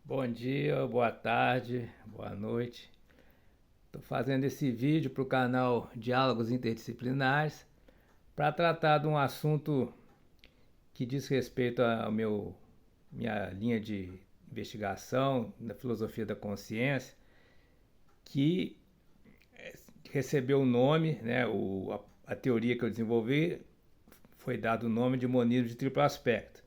Bom dia, boa tarde, boa noite. Estou fazendo esse vídeo para o canal Diálogos Interdisciplinares para tratar de um assunto que diz respeito à minha linha de investigação na filosofia da consciência, que recebeu o nome, né, a teoria que eu desenvolvi foi dado o nome de monismo de triplo aspecto.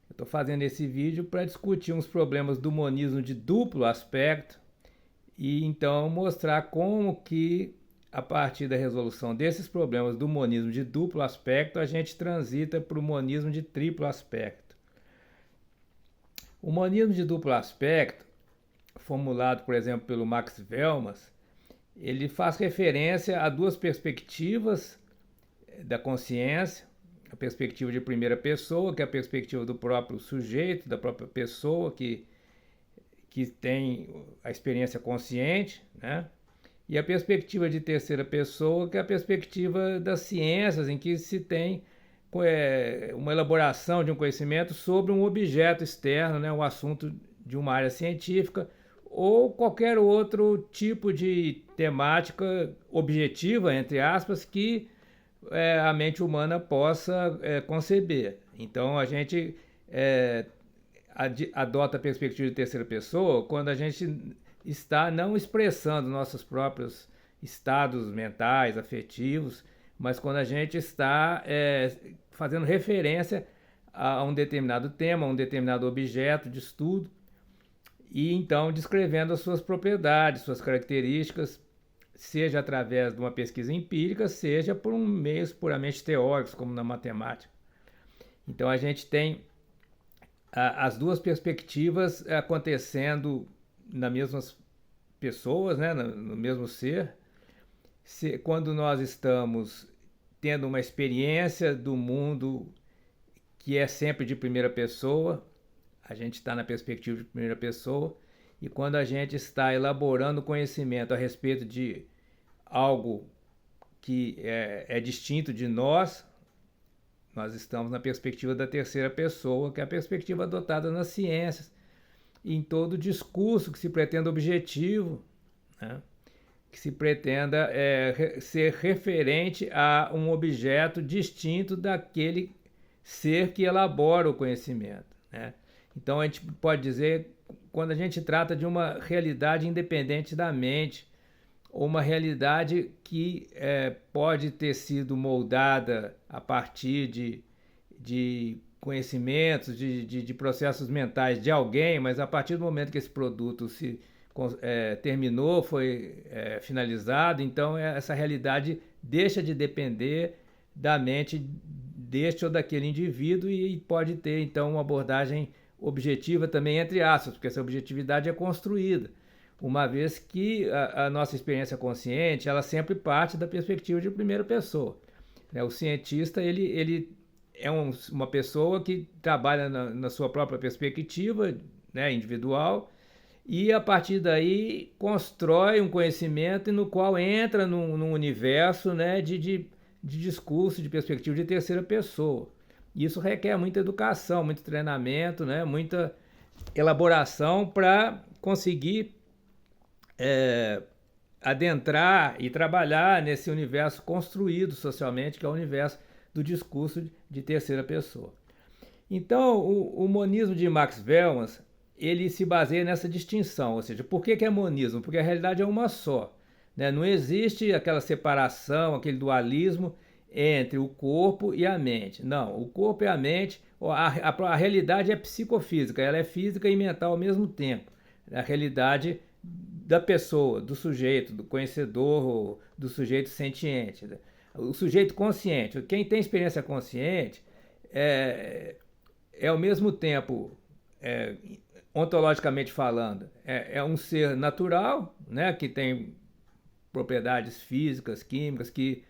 Eu estou fazendo esse vídeo para discutir uns problemas do monismo de duplo aspecto e então mostrar como que a partir da resolução desses problemas do monismo de duplo aspecto a gente transita para o monismo de triplo aspecto. O monismo de duplo aspecto, formulado por exemplo pelo Max Velmas, ele faz referência a duas perspectivas da consciência, a perspectiva de primeira pessoa, que é a perspectiva do próprio sujeito, da própria pessoa que tem a experiência consciente, né? E a perspectiva de terceira pessoa, que é a perspectiva das ciências, em que se tem uma elaboração de um conhecimento sobre um objeto externo, né, um assunto de uma área científica ou qualquer outro tipo de temática objetiva, entre aspas, que a mente humana possa conceber. Então a gente adota a perspectiva de terceira pessoa quando a gente está não expressando nossos próprios estados mentais, afetivos, mas quando a gente está fazendo referência a um determinado tema, a um determinado objeto de estudo, e então descrevendo as suas propriedades, suas características, seja através de uma pesquisa empírica, seja por um meios puramente teóricos, como na matemática. Então a gente tem as duas perspectivas acontecendo nas mesmas pessoas, né, no mesmo ser. Quando nós estamos tendo uma experiência do mundo que é sempre de primeira pessoa, a gente está na perspectiva de primeira pessoa, e quando a gente está elaborando conhecimento a respeito de algo que é distinto de nós estamos na perspectiva da terceira pessoa, que é a perspectiva adotada nas ciências, e em todo discurso que se pretenda objetivo, né? Que se pretenda ser referente a um objeto distinto daquele ser que elabora o conhecimento, né? Então a gente pode dizer, quando a gente trata de uma realidade independente da mente, ou uma realidade que pode ter sido moldada a partir de conhecimentos, de processos mentais de alguém, mas a partir do momento que esse produto terminou, foi finalizado, então essa realidade deixa de depender da mente deste ou daquele indivíduo e pode ter então uma abordagem objetiva também, entre aspas, porque essa objetividade é construída, uma vez que a nossa experiência consciente ela sempre parte da perspectiva de primeira pessoa. O cientista ele é uma pessoa que trabalha na sua própria perspectiva, né, individual, e a partir daí constrói um conhecimento no qual entra num universo, né, de discurso, de perspectiva de terceira pessoa. Isso requer muita educação, muito treinamento, né, muita elaboração para conseguir adentrar e trabalhar nesse universo construído socialmente, que é o universo do discurso de terceira pessoa. Então, o monismo de Max Velmas, ele se baseia nessa distinção, ou seja, por que é monismo? Porque a realidade é uma só, né? Não existe aquela separação, aquele dualismo entre o corpo e a mente. Não, o corpo e a mente, a realidade é psicofísica, ela é física e mental ao mesmo tempo. A realidade da pessoa, do sujeito, do conhecedor, do sujeito sentiente. O sujeito consciente, quem tem experiência consciente, ao mesmo tempo, ontologicamente falando, é um ser natural, né, que tem propriedades físicas, químicas, que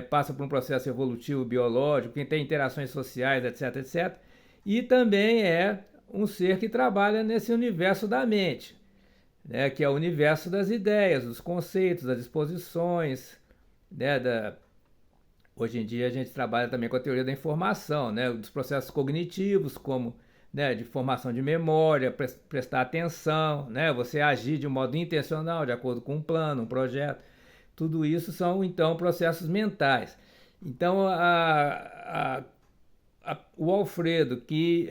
passa por um processo evolutivo biológico, que tem interações sociais, etc, etc. E também é um ser que trabalha nesse universo da mente, né, que é o universo das ideias, dos conceitos, das disposições, né, hoje em dia a gente trabalha também com a teoria da informação, né, dos processos cognitivos, como né, de formação de memória, prestar atenção, né, você agir de modo intencional, de acordo com um plano, um projeto. Tudo isso são, então, processos mentais. Então, o Alfredo, que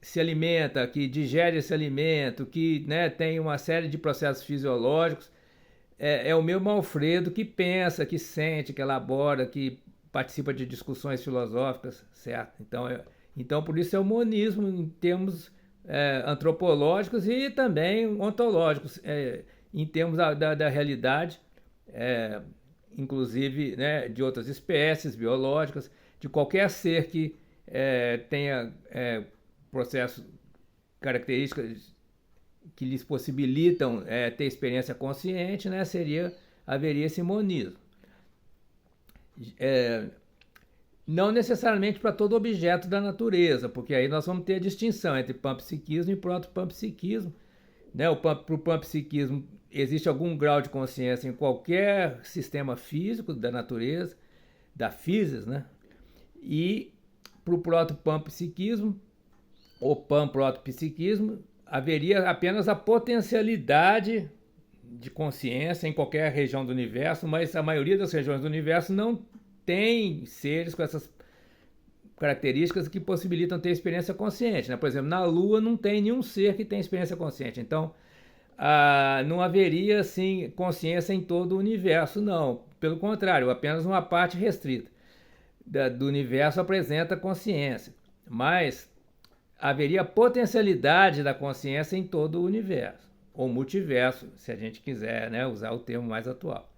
se alimenta, que digere esse alimento, que, né, tem uma série de processos fisiológicos, é o mesmo Alfredo que pensa, que sente, que elabora, que participa de discussões filosóficas, certo? Então por isso é o monismo em termos antropológicos e também ontológicos, em termos da realidade, inclusive, né, de outras espécies biológicas, de qualquer ser que tenha processos, características que lhes possibilitam ter experiência consciente, né, haveria esse monismo. Não necessariamente para todo objeto da natureza, porque aí nós vamos ter a distinção entre panpsiquismo e proto-panpsiquismo. Né? Para o panpsiquismo existe algum grau de consciência em qualquer sistema físico da natureza, da physis, né? E para o proto-panpsiquismo, ou pan-proto-psiquismo, haveria apenas a potencialidade de consciência em qualquer região do universo, mas a maioria das regiões do universo não tem seres com essas características que possibilitam ter experiência consciente. Né? Por exemplo, na Lua não tem nenhum ser que tenha experiência consciente. Então, não haveria assim, consciência em todo o universo, não. Pelo contrário, apenas uma parte restrita do universo apresenta consciência. Mas haveria potencialidade da consciência em todo o universo, ou multiverso, se a gente quiser, né, usar o termo mais atual.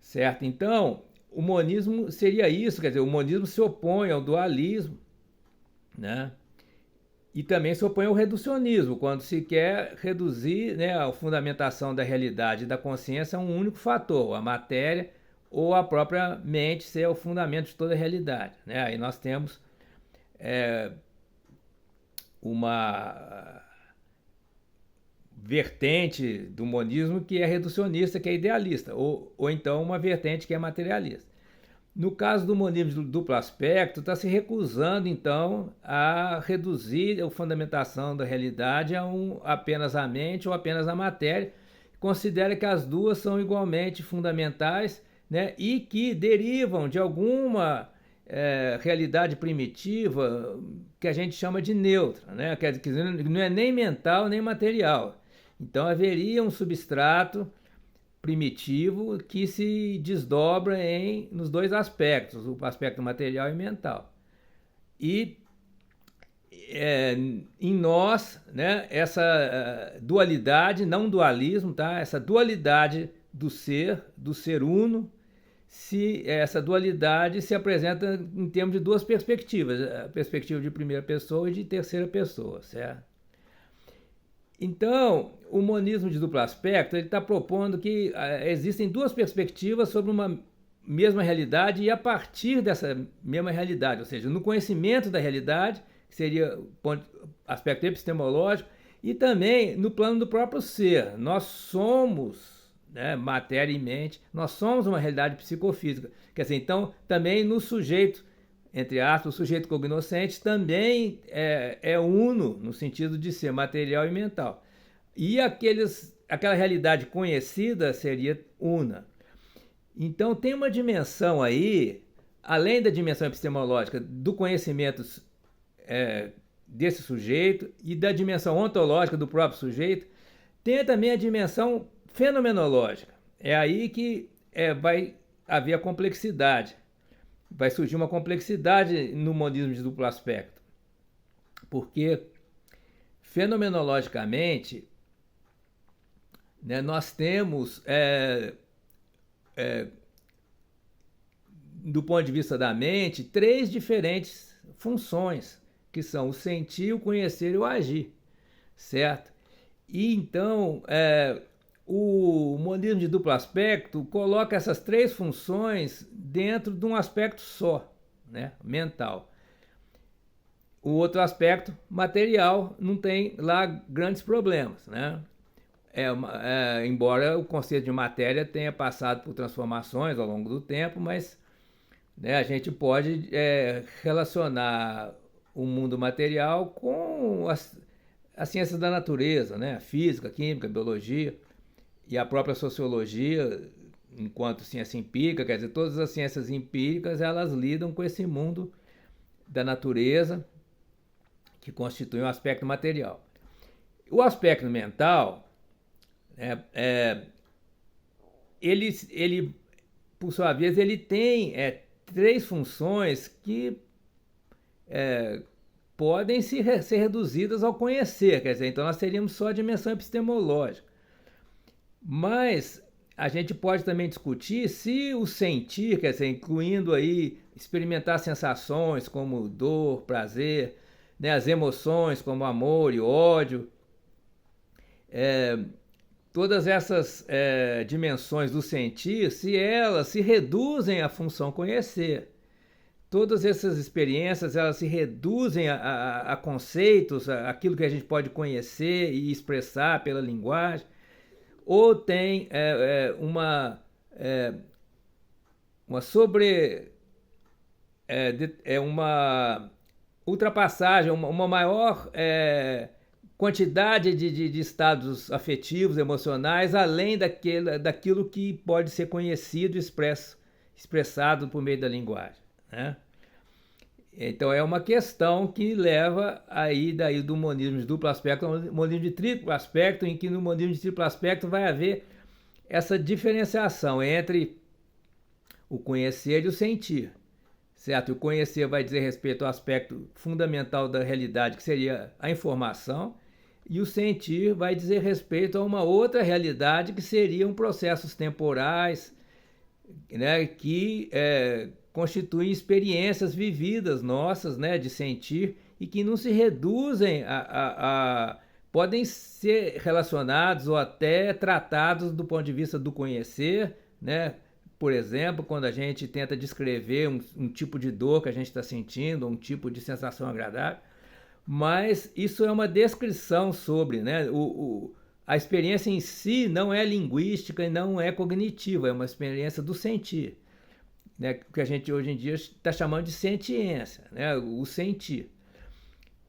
Certo? Então, o monismo seria isso, quer dizer, o monismo se opõe ao dualismo, né? E também se opõe ao reducionismo, quando se quer reduzir, né, a fundamentação da realidade e da consciência a um único fator, a matéria ou a própria mente ser o fundamento de toda a realidade. Né? Aí nós temos uma vertente do monismo que é reducionista, que é idealista, ou então uma vertente que é materialista. No caso do monismo de duplo aspecto, está se recusando, então, a reduzir a fundamentação da realidade a apenas a mente ou apenas a matéria. Considera que as duas são igualmente fundamentais, né, e que derivam de alguma realidade primitiva que a gente chama de neutra, né, quer dizer, não é nem mental nem material. Então haveria um substrato primitivo que se desdobra nos dois aspectos, o aspecto material e mental. E em nós, né, essa dualidade, não dualismo, tá? Essa dualidade do ser uno, essa dualidade se apresenta em termos de duas perspectivas, a perspectiva de primeira pessoa e de terceira pessoa, certo? Então, o monismo de duplo aspecto está propondo que existem duas perspectivas sobre uma mesma realidade e a partir dessa mesma realidade, ou seja, no conhecimento da realidade, que seria o aspecto epistemológico, e também no plano do próprio ser. Nós somos, né, matéria e mente, nós somos uma realidade psicofísica. Quer dizer, então, também no sujeito, entre aspas, o sujeito cognoscente também é uno, no sentido de ser material e mental. E aquela realidade conhecida seria una. Então tem uma dimensão aí, além da dimensão epistemológica, do conhecimento desse sujeito e da dimensão ontológica do próprio sujeito, tem também a dimensão fenomenológica. É aí que vai haver a complexidade. Vai surgir uma complexidade no monismo de duplo aspecto. Porque, fenomenologicamente, né, nós temos, do ponto de vista da mente, três diferentes funções, que são o sentir, o conhecer e o agir, certo? E então, o monismo de duplo aspecto coloca essas três funções dentro de um aspecto só, né, mental. O outro aspecto, material, não tem lá grandes problemas, né? Embora o conceito de matéria tenha passado por transformações ao longo do tempo, mas, né, a gente pode relacionar o mundo material com as ciências da natureza, né? A física, a química, a biologia e a própria sociologia, enquanto ciência empírica, quer dizer, todas as ciências empíricas, elas lidam com esse mundo da natureza que constitui um aspecto material. O aspecto mental, ele, por sua vez, ele tem três funções que podem ser reduzidas ao conhecer, quer dizer, então nós teríamos só a dimensão epistemológica. Mas a gente pode também discutir se o sentir, quer dizer, incluindo aí experimentar sensações como dor, prazer, né, as emoções como amor e ódio, todas essas dimensões do sentir, se elas se reduzem à função conhecer. Todas essas experiências, elas se reduzem a conceitos, aquilo que a gente pode conhecer e expressar pela linguagem, ou tem uma ultrapassagem, uma maior quantidade de estados afetivos, emocionais, além daquilo que pode ser conhecido e expressado por meio da linguagem, né? Então é uma questão que leva aí daí do monismo de duplo aspecto ao monismo de triplo aspecto, em que no monismo de triplo aspecto vai haver essa diferenciação entre o conhecer e o sentir, certo? O conhecer vai dizer respeito ao aspecto fundamental da realidade, que seria a informação, e o sentir vai dizer respeito a uma outra realidade, que seriam processos temporais, né, que constituem experiências vividas nossas, né, de sentir, e que não se reduzem podem ser relacionados ou até tratados do ponto de vista do conhecer, né? Por exemplo, quando a gente tenta descrever um tipo de dor que a gente está sentindo, um tipo de sensação agradável, mas isso é uma descrição sobre, né? A experiência em si não é linguística e não é cognitiva, é uma experiência do sentir, né? Que a gente hoje em dia está chamando de sentiência, né? O sentir.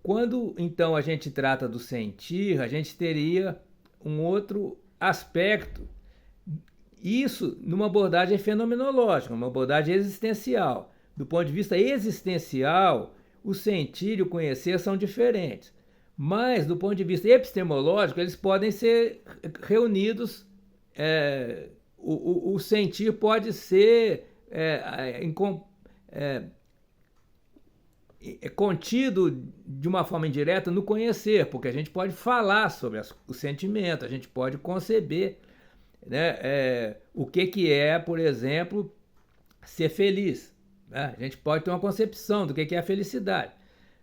Quando então a gente trata do sentir, a gente teria um outro aspecto, isso numa abordagem fenomenológica, uma abordagem existencial. Do ponto de vista existencial, o sentir e o conhecer são diferentes. Mas, do ponto de vista epistemológico, eles podem ser reunidos. O sentir pode ser contido de uma forma indireta no conhecer, porque a gente pode falar sobre o sentimento, a gente pode conceber, né, o que é, por exemplo, ser feliz, né? A gente pode ter uma concepção do que é a felicidade,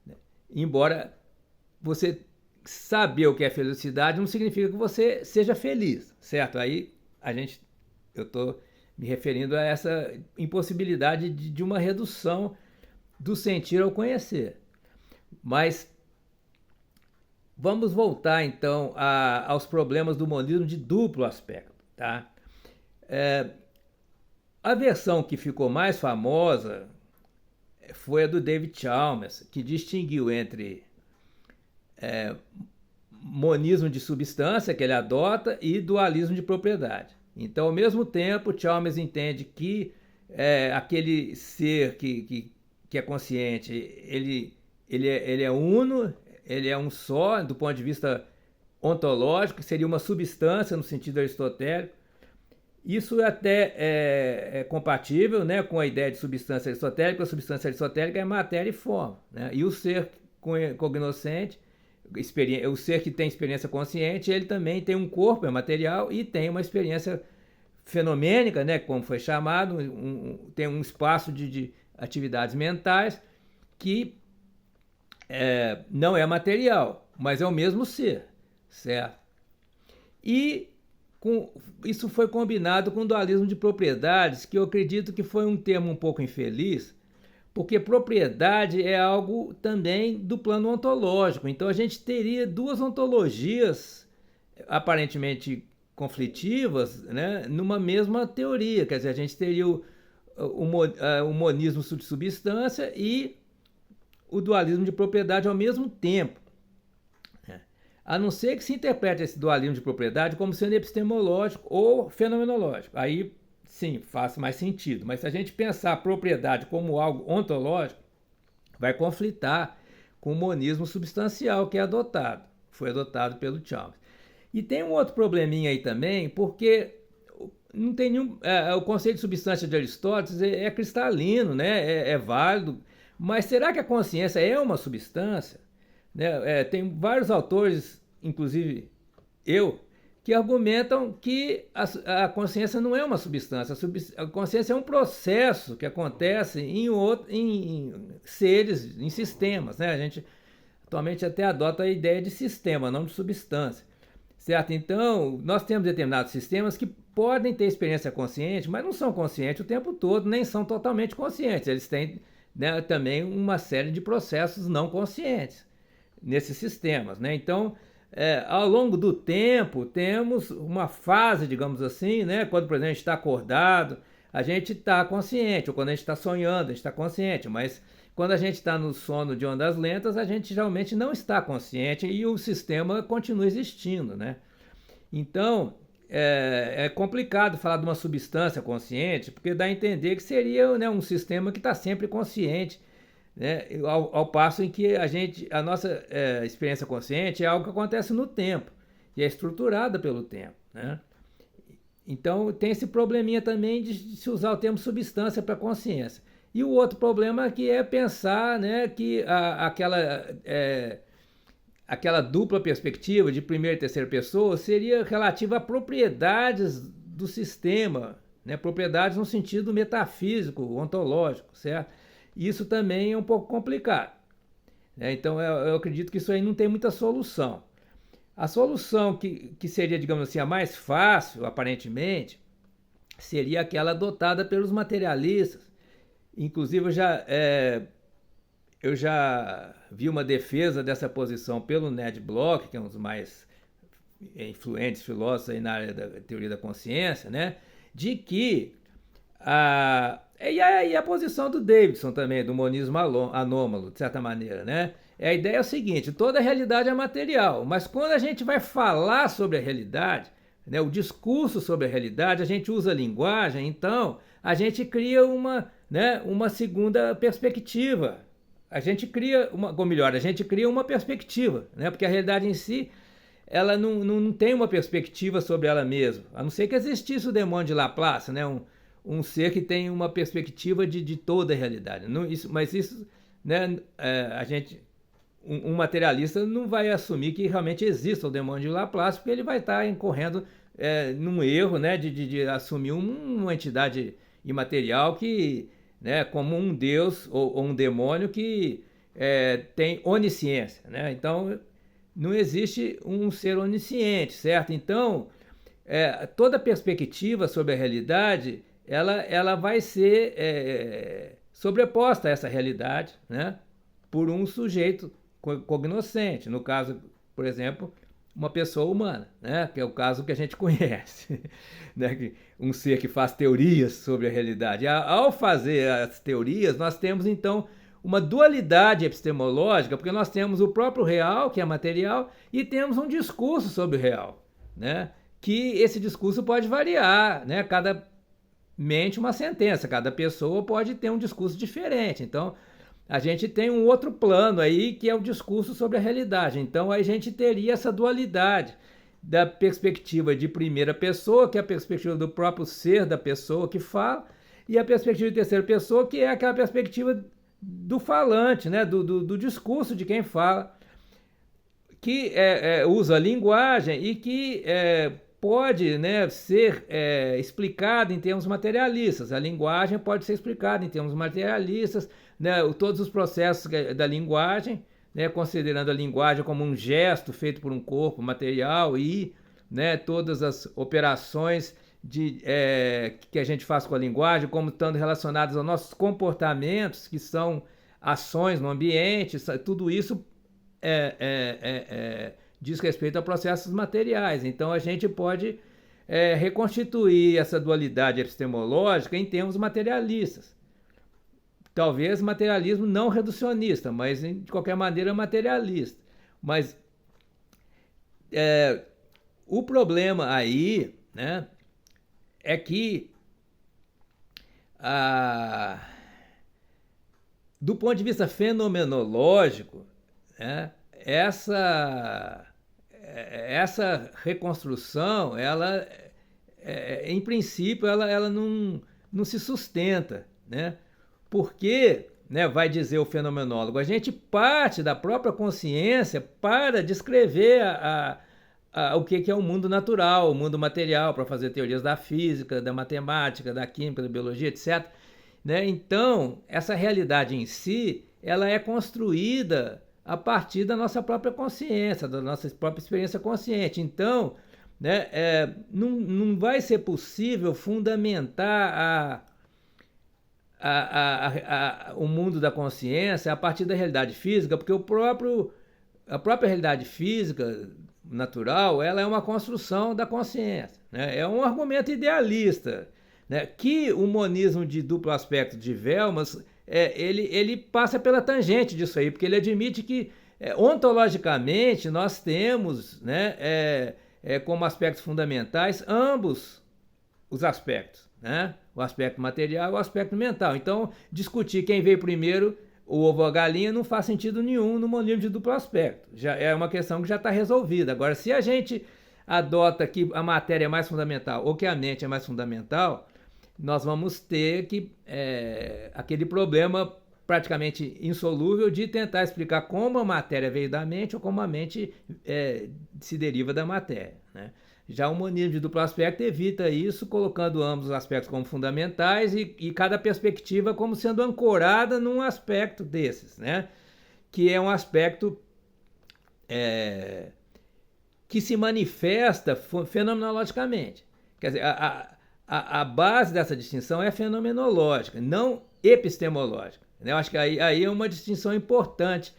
né? Embora você saber o que é felicidade não significa que você seja feliz, certo? Aí eu estou me referindo a essa impossibilidade de uma redução do sentir ao conhecer. Mas vamos voltar então aos problemas do monismo de duplo aspecto, tá? A versão que ficou mais famosa foi a do David Chalmers, que distinguiu entre monismo de substância, que ele adota, e dualismo de propriedade. Então, ao mesmo tempo, Chalmers entende que aquele ser que é consciente, ele é uno, ele é um só, do ponto de vista ontológico, que seria uma substância no sentido aristotélico. Isso até é compatível, né, com a ideia de substância aristotélica. A substância aristotélica é matéria e forma, né? E o ser cognoscente, o ser que tem experiência consciente, ele também tem um corpo, é material, e tem uma experiência fenomênica, né, como foi chamado, tem um espaço de atividades mentais que não é material, mas é o mesmo ser, certo? E isso foi combinado com o dualismo de propriedades, que eu acredito que foi um termo um pouco infeliz, porque propriedade é algo também do plano ontológico. Então a gente teria duas ontologias aparentemente conflitivas, né, numa mesma teoria. Quer dizer, a gente teria o monismo de substância e o dualismo de propriedade ao mesmo tempo. A não ser que se interprete esse dualismo de propriedade como sendo epistemológico ou fenomenológico. Aí, sim, faz mais sentido. Mas se a gente pensar a propriedade como algo ontológico, vai conflitar com o monismo substancial que é adotado, foi adotado pelo Chalmers. E tem um outro probleminha aí também, porque não tem nenhum, o conceito de substância de Aristóteles é cristalino, né? É válido, mas será que a consciência é uma substância? Né? Tem vários autores, inclusive eu, que argumentam que a consciência não é uma substância. A consciência é um processo que acontece em seres, em sistemas. Né? A gente atualmente até adota a ideia de sistema, não de substância. Certo? Então, nós temos determinados sistemas que podem ter experiência consciente, mas não são conscientes o tempo todo, nem são totalmente conscientes. Eles têm, né, também uma série de processos não conscientes nesses sistemas. Né? Então, ao longo do tempo, temos uma fase, digamos assim, né? Quando, por exemplo, a gente está acordado, a gente está consciente, ou quando a gente está sonhando, a gente está consciente, mas quando a gente está no sono de ondas lentas, a gente geralmente não está consciente e o sistema continua existindo. Né? Então, é complicado falar de uma substância consciente, porque dá a entender que seria, né, um sistema que está sempre consciente, né, ao passo em que a nossa experiência consciente é algo que acontece no tempo e é estruturada pelo tempo. Né? Então tem esse probleminha também de se usar o termo substância para consciência. E o outro problema que é pensar, né, que aquela dupla perspectiva de primeira e terceira pessoa seria relativa a propriedades do sistema, né, propriedades no sentido metafísico, ontológico, certo? Isso também é um pouco complicado. Né? Então eu acredito que isso aí não tem muita solução. A solução que seria, digamos assim, a mais fácil, aparentemente, seria aquela adotada pelos materialistas. Inclusive, eu já vi uma defesa dessa posição pelo Ned Block, que é um dos mais influentes filósofos aí na área da teoria da consciência, né? De que e a posição do Davidson também, do monismo anômalo, de certa maneira, né? A ideia é o seguinte: toda a realidade é material, mas quando a gente vai falar sobre a realidade, né, o discurso sobre a realidade, a gente usa a linguagem, então a gente cria uma segunda perspectiva. A gente cria a gente cria uma perspectiva, né? Porque a realidade em si, ela não tem uma perspectiva sobre ela mesma, a não ser que existisse o demônio de Laplace, né? Um ser que tem uma perspectiva de toda a realidade. Mas isso, né, um materialista não vai assumir que realmente exista o demônio de Laplace, porque ele vai estar incorrendo num erro, né, de assumir uma entidade imaterial que, né, como um deus ou um demônio que tem onisciência. Né? Então, não existe um ser onisciente, certo? Então, toda perspectiva sobre a realidade ela vai ser sobreposta a essa realidade, né, por um sujeito cognoscente, no caso, por exemplo, uma pessoa humana, né, que é o caso que a gente conhece, né, um ser que faz teorias sobre a realidade. Ao fazer as teorias, nós temos então uma dualidade epistemológica, porque nós temos o próprio real, que é material, e temos um discurso sobre o real, né, que esse discurso pode variar, né, cada mente uma sentença, cada pessoa pode ter um discurso diferente. Então, a gente tem um outro plano aí que é o discurso sobre a realidade. Então, a gente teria essa dualidade da perspectiva de primeira pessoa, que é a perspectiva do próprio ser da pessoa que fala, e a perspectiva de terceira pessoa, que é aquela perspectiva do falante, né? do discurso de quem fala, que usa a linguagem e que pode, né, ser explicado em termos materialistas. A linguagem pode ser explicada em termos materialistas, né, todos os processos da linguagem, né, considerando a linguagem como um gesto feito por um corpo material e, né, todas as operações que a gente faz com a linguagem, como estando relacionadas aos nossos comportamentos, que são ações no ambiente, tudo isso diz respeito a processos materiais. Então, a gente pode reconstituir essa dualidade epistemológica em termos materialistas, talvez materialismo não reducionista, mas de qualquer maneira materialista. Mas o problema aí, né, é que do ponto de vista fenomenológico, né, essa reconstrução, ela, em princípio, ela não se sustenta, né? Porque, né, vai dizer o fenomenólogo, a gente parte da própria consciência para descrever o que é o mundo natural, o mundo material, para fazer teorias da física, da matemática, da química, da biologia, etc. Né? Então, essa realidade em si, ela é construída a partir da nossa própria consciência, da nossa própria experiência consciente. Então, né, não vai ser possível fundamentar o mundo da consciência a partir da realidade física, porque a própria realidade física natural, ela é uma construção da consciência, né? É um argumento idealista, né? Que o monismo de duplo aspecto de Velmas, ele passa pela tangente disso aí, porque ele admite que ontologicamente nós temos, né, como aspectos fundamentais ambos os aspectos, né? O aspecto material e o aspecto mental. Então, discutir quem veio primeiro, o ovo ou a galinha, não faz sentido nenhum no monismo de duplo aspecto. Já é uma questão que já está resolvida. Agora, se a gente adota que a matéria é mais fundamental ou que a mente é mais fundamental, nós vamos ter que aquele problema praticamente insolúvel de tentar explicar como a matéria veio da mente ou como a mente se deriva da matéria, né? Já o monismo de duplo aspecto evita isso, colocando ambos os aspectos como fundamentais e cada perspectiva como sendo ancorada num aspecto desses, né? Que é um aspecto que se manifesta fenomenologicamente. Quer dizer, a base dessa distinção é fenomenológica, não epistemológica. Eu acho que aí é uma distinção importante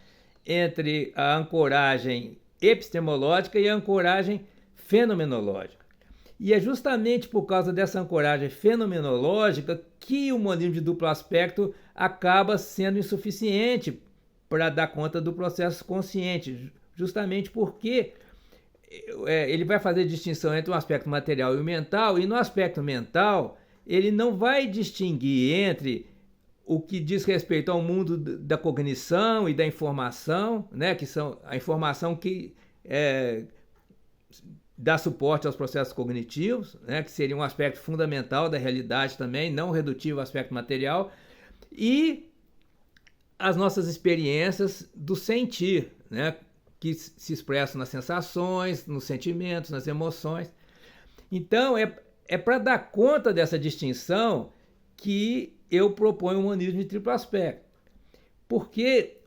entre a ancoragem epistemológica e a ancoragem fenomenológica. E é justamente por causa dessa ancoragem fenomenológica que o monismo de duplo aspecto acaba sendo insuficiente para dar conta do processo consciente, justamente porque ele vai fazer distinção entre o aspecto material e o mental, e no aspecto mental ele não vai distinguir entre o que diz respeito ao mundo da cognição e da informação, né, que são a informação que dá suporte aos processos cognitivos, né, que seria um aspecto fundamental da realidade também, não redutivo ao aspecto material, e as nossas experiências do sentir, né, que se expressam nas sensações, nos sentimentos, nas emoções. Então, é para dar conta dessa distinção que eu proponho o monismo de triplo aspecto. Porque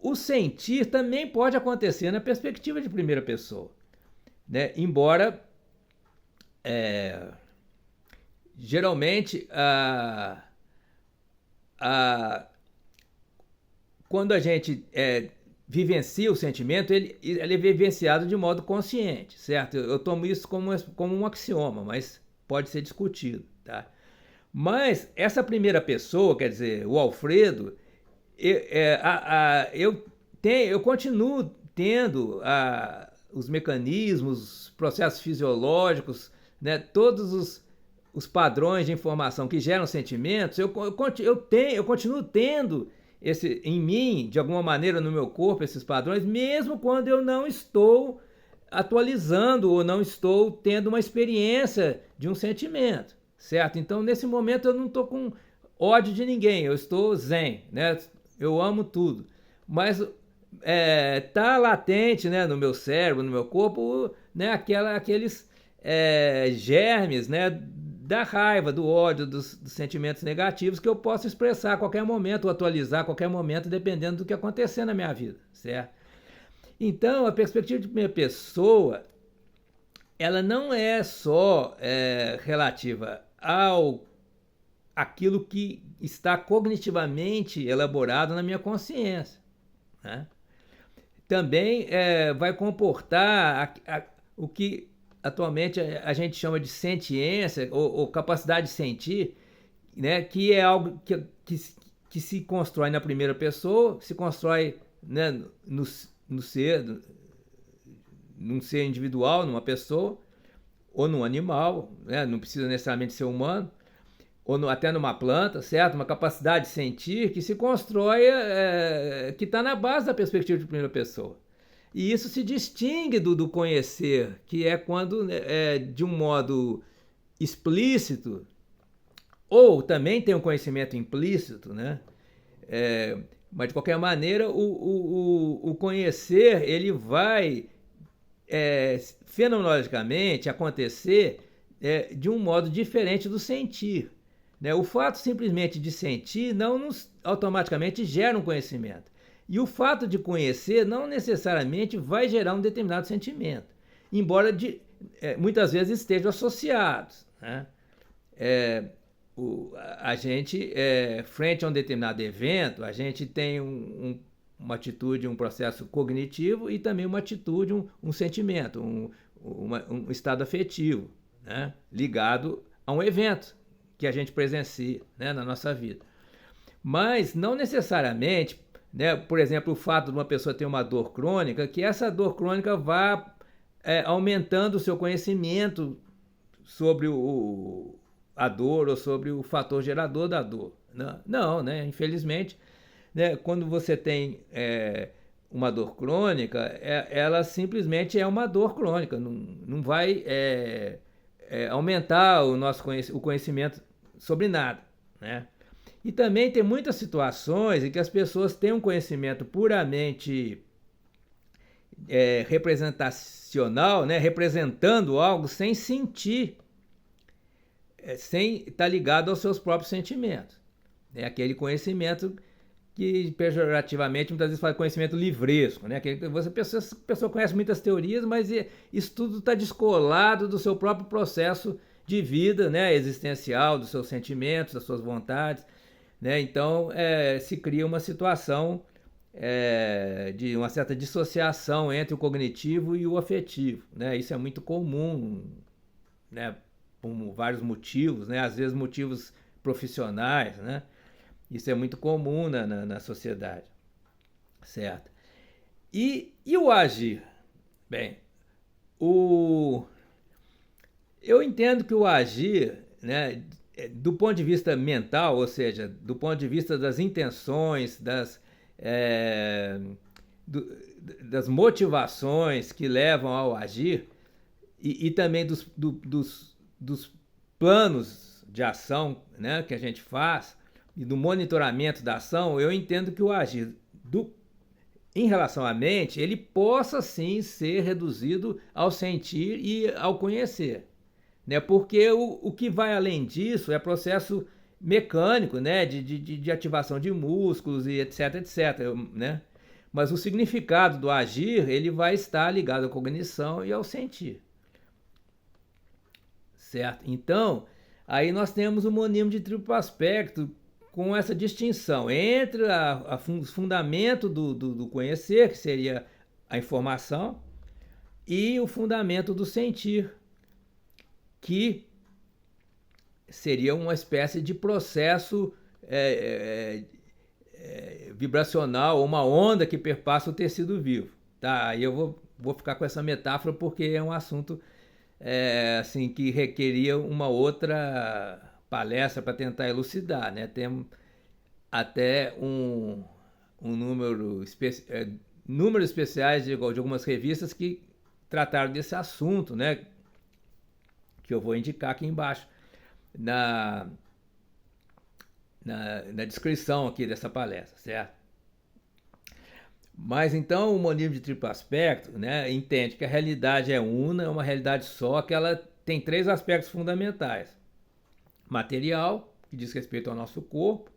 o sentir também pode acontecer na perspectiva de primeira pessoa, né? Embora geralmente quando a gente vivencia o sentimento, ele é vivenciado de modo consciente, certo? Eu tomo isso como um axioma, mas pode ser discutido, tá? Mas essa primeira pessoa, quer dizer, o Alfredo, eu continuo tendo os mecanismos, os processos fisiológicos, né, todos os padrões de informação que geram sentimentos, eu continuo tendo em mim, de alguma maneira no meu corpo, esses padrões, mesmo quando eu não estou atualizando ou não estou tendo uma experiência de um sentimento, certo? Então, nesse momento, eu não estou com ódio de ninguém, eu estou zen, né? Eu amo tudo. Mas tá latente, né, no meu cérebro, no meu corpo, né, aqueles germes, né, da raiva, do ódio, dos sentimentos negativos que eu posso expressar a qualquer momento, ou atualizar a qualquer momento, dependendo do que acontecer na minha vida, certo? Então, a perspectiva de primeira pessoa, ela não é só relativa àquilo que está cognitivamente elaborado na minha consciência, né? Também vai comportar o que atualmente a gente chama de sentiência ou capacidade de sentir, né, que é algo que se constrói na primeira pessoa, se constrói, né, no ser, num ser individual, numa pessoa, ou num animal, né, não precisa necessariamente ser humano, ou até numa planta, certo? Uma capacidade de sentir que se constrói, que está na base da perspectiva de primeira pessoa. E isso se distingue do conhecer, que é quando, de um modo explícito, ou também tem um conhecimento implícito, né? Mas de qualquer maneira, o conhecer ele vai fenomenologicamente acontecer de um modo diferente do sentir. Né? O fato simplesmente de sentir não automaticamente gera um conhecimento. E o fato de conhecer não necessariamente vai gerar um determinado sentimento, embora muitas vezes estejam associados. Né? A gente, frente a um determinado evento, a gente tem uma atitude, um processo cognitivo e também uma atitude, um sentimento, um estado afetivo, né? Ligado a um evento que a gente presencia, né, na nossa vida. Mas não necessariamente, né, por exemplo, o fato de uma pessoa ter uma dor crônica, que essa dor crônica vá aumentando o seu conhecimento sobre a dor ou sobre o fator gerador da dor. Não, né? Infelizmente, né, quando você tem uma dor crônica, ela simplesmente é uma dor crônica, não vai aumentar o conhecimento sobre nada. Né? E também tem muitas situações em que as pessoas têm um conhecimento puramente representacional, né, representando algo sem sentir, sem estar ligado aos seus próprios sentimentos. É aquele conhecimento que pejorativamente muitas vezes fala conhecimento livresco, né? A pessoa conhece muitas teorias, mas isso tudo está descolado do seu próprio processo de vida, né? Existencial, dos seus sentimentos, das suas vontades. Né? Então se cria uma situação de uma certa dissociação entre o cognitivo e o afetivo. Né? Isso é muito comum, né? Por vários motivos, né? Às vezes motivos profissionais, né? Isso é muito comum na sociedade, certo? E o agir? Bem, eu entendo que o agir, né, do ponto de vista mental, ou seja, do ponto de vista das intenções, das motivações que levam ao agir, e também dos planos de ação, né, que a gente faz, e do monitoramento da ação, eu entendo que o agir em relação à mente, ele possa sim ser reduzido ao sentir e ao conhecer. Né? Porque o que vai além disso é processo mecânico, né? de ativação de músculos e etc, etc. Né? Mas o significado do agir ele vai estar ligado à cognição e ao sentir. Certo? Então, aí nós temos o monismo de triplo aspecto, com essa distinção entre o fundamento do conhecer, que seria a informação, e o fundamento do sentir, que seria uma espécie de processo vibracional, uma onda que perpassa o tecido vivo. Tá? Aí eu vou ficar com essa metáfora porque é um assunto assim, que requeria uma outra palestra para tentar elucidar, né? Tem até números especiais de algumas revistas que trataram desse assunto, né? Que eu vou indicar aqui embaixo na descrição aqui dessa palestra, certo? Mas então o monismo de triplo aspecto, né, entende que a realidade é una, é uma realidade só, que ela tem três aspectos fundamentais: material, que diz respeito ao nosso corpo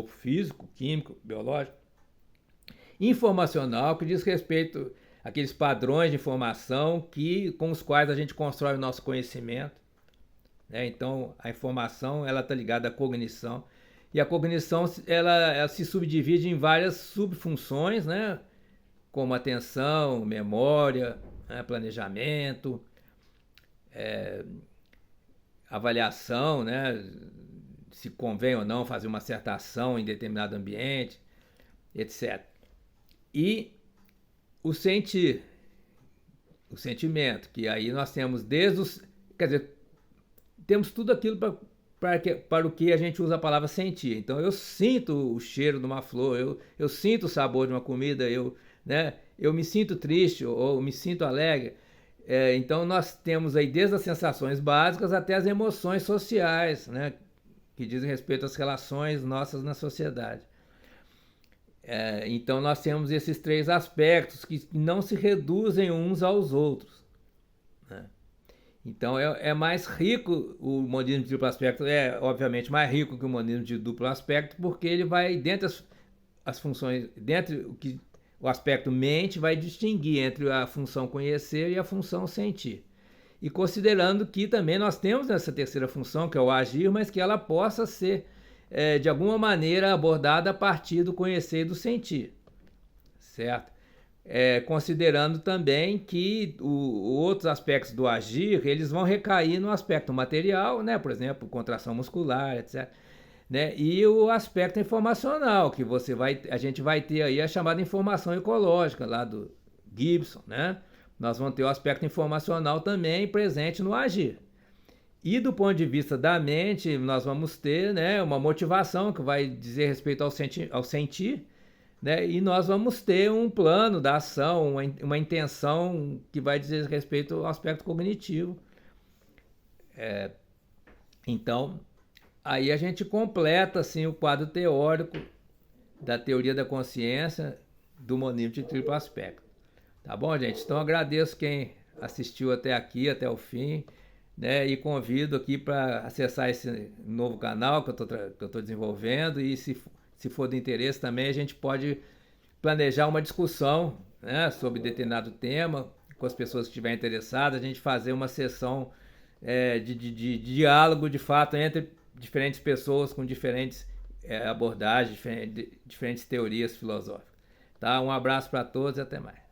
físico, químico, biológico; informacional, que diz respeito àqueles padrões de informação com os quais a gente constrói o nosso conhecimento. Né? Então a informação ela está ligada à cognição. E a cognição ela se subdivide em várias subfunções, né? Como atenção, memória, né? Planejamento, avaliação, né? se convém ou não fazer uma certa ação em determinado ambiente, etc. E o sentir, o sentimento, que aí nós temos desde os... Quer dizer, temos tudo aquilo para o que a gente usa a palavra sentir. Então eu sinto o cheiro de uma flor, eu sinto o sabor de uma comida, né, eu me sinto triste ou me sinto alegre. Então nós temos aí desde as sensações básicas até as emoções sociais, né, que dizem respeito às relações nossas na sociedade. Então nós temos esses três aspectos que não se reduzem uns aos outros, né? Então é mais rico o monismo de triplo aspecto, obviamente mais rico que o monismo de duplo aspecto, porque ele vai, dentre as funções, dentre o aspecto mente, vai distinguir entre a função conhecer e a função sentir. E considerando que também nós temos essa terceira função, que é o agir, mas que ela possa ser, de alguma maneira, abordada a partir do conhecer e do sentir, certo? Considerando também que outros aspectos do agir, eles vão recair no aspecto material, né? Por exemplo, contração muscular, etc. Né? E o aspecto informacional, que a gente vai ter aí a chamada informação ecológica, lá do Gibson, né? Nós vamos ter o aspecto informacional também presente no agir. E do ponto de vista da mente, nós vamos ter, né, uma motivação que vai dizer respeito ao sentir, né? E nós vamos ter um plano da ação, uma intenção que vai dizer respeito ao aspecto cognitivo. Então, aí a gente completa assim, o quadro teórico da teoria da consciência do monismo de triplo aspecto. Tá bom, gente? Então agradeço quem assistiu até aqui, até o fim, né? E convido aqui para acessar esse novo canal que eu estou desenvolvendo, e se for de interesse também, a gente pode planejar uma discussão, né, sobre determinado tema, com as pessoas que estiverem interessadas, a gente fazer uma sessão de diálogo, de fato, entre diferentes pessoas com diferentes abordagens, diferentes teorias filosóficas. Tá? Um abraço para todos e até mais.